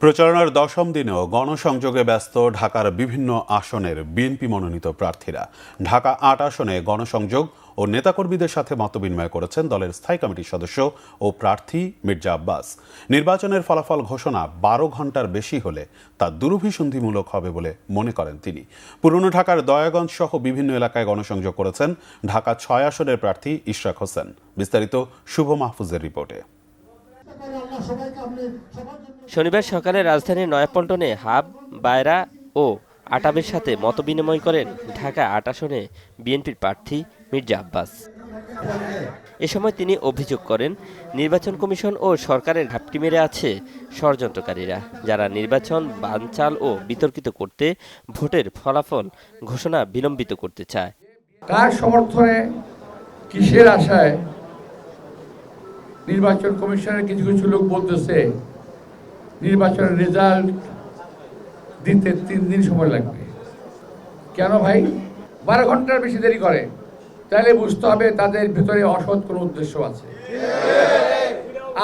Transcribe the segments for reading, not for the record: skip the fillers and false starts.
প্রচারণার দশম দিনেও গণসংযোগে ব্যস্ত ঢাকার বিভিন্ন আসনের বিএনপি মনোনীত প্রার্থীরা। ঢাকা ৮ আসনে গণসংযোগ ও নেতাকর্মীদের সাথে মতবিনিময় করেছেন দলের স্থায়ী কমিটির সদস্য ও প্রার্থী মির্জা আব্বাস। নির্বাচনের ফলাফল ঘোষণা ১২ ঘণ্টার বেশি হলে তা দুরভিসন্ধিমূলক হবে বলে মনে করেন তিনি। পুরনো ঢাকার দয়াগঞ্জ সহ বিভিন্ন এলাকায় গণসংযোগ করেছেন ঢাকা ৬ আসনের প্রার্থী ইশরাক হোসেন। বিস্তারিত শুভ মাহফুজের রিপোর্টে। শনিবার সকালে রাজধানীর নয়াপল্টনে হাব, বায়রা ও আটাবের সাথে মতবিনিময় করেন ঢাকা ৮ আসনে বিএনপির প্রার্থী মির্জা আব্বাস। এ সময় তিনি অভিযোগ করেন, নির্বাচন কমিশন ও সরকারের ঘাপটি মেরে আছে ষড়যন্ত্রকারীরা, যারা নির্বাচন বানচাল ও বিতর্কিত করতে ভোটের ফলাফল ঘোষণা বিলম্বিত করতে চায়। কার সমর্থনে, কিসের আশায় নির্বাচন কমিশনের কিছু কিছু লোক বলতেছে নির্বাচনের রেজাল্ট দিতে 3 দিন সময় লাগবে। কেন ভাই 12 ঘন্টার বেশি দেরি করে? তাহলে বুঝতে হবে তাদের ভিতরে অসৎ কোনো উদ্দেশ্য আছে।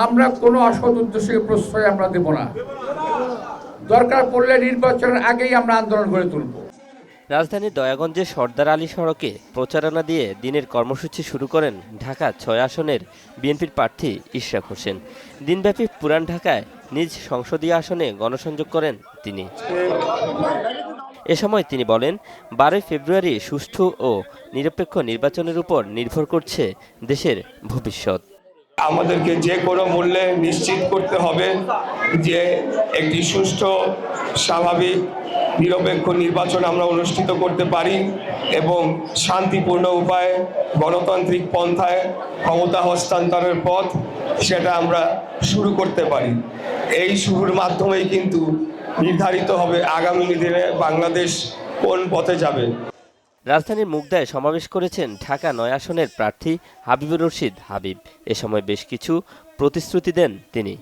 আমরা কোনো অসৎ উদ্দেশ্যকে প্রশ্রয় আমরা দেব না। দরকার পড়লে নির্বাচনের আগেই আমরা আন্দোলন গড়ে তুলব। রাজধানীর দয়াগঞ্জের সর্দার আলী সড়কে প্রচারণা দিয়ে দিনের কর্মসূচি শুরু করেন ঢাকা ৬ আসনের বিএনপির প্রার্থী ইশরাক হোসেন। দিনব্যাপী পুরান ঢাকায় নিজ সংসদীয় আসনে গণসংযোগ করেন তিনি। এ সময় তিনি বলেন, ১২ ফেব্রুয়ারি সুষ্ঠু ও নিরপেক্ষ নির্বাচনের উপর নির্ভর করছে দেশের ভবিষ্যৎ। আমাদেরকে যে কোনো মূল্যে নিশ্চিত করতে হবে যে একটি সুষ্ঠু, স্বাভাবিক, নিরপেক্ষ নির্বাচন আমরা অনুষ্ঠিত করতে পারি এবং শান্তিপূর্ণ উপায়ে গণতান্ত্রিক পন্থায় ক্ষমতা হস্তান্তরের পথ সেটা আমরা শুরু করতে পারি। এই শুরুর মাধ্যমেই কিন্তু নির্ধারিত হবে আগামী দিনে বাংলাদেশ কোন পথে যাবে। রাজধানীর মুগদায় সমাবেশ করেছেন ঢাকা ৯ আসনের প্রার্থী হাবিবুর রশিদ হাবিব। এ সময় বেশ কিছু প্রতিশ্রুতি দেন তিনি।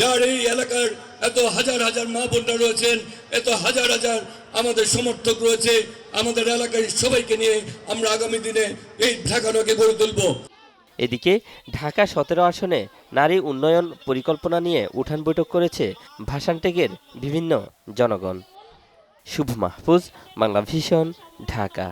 যার এই এলাকার এত হাজার হাজার মা বোনরা রয়েছেন, এত হাজার হাজার আমাদের সমর্থক রয়েছে, আমাদের এলাকার সবাইকে নিয়ে আমরা আগামী দিনে এই ঢাকাটাকে গড়ে তুলব। এদিকে ঢাকা ১৭ আসনে নারী উন্নয়ন পরিকল্পনা নিয়ে উঠান বৈঠক করেছে ভাষানটেকের বিভিন্ন জনগণ। শুভ মাহফুজ, বাংলা ভিশন, ঢাকা।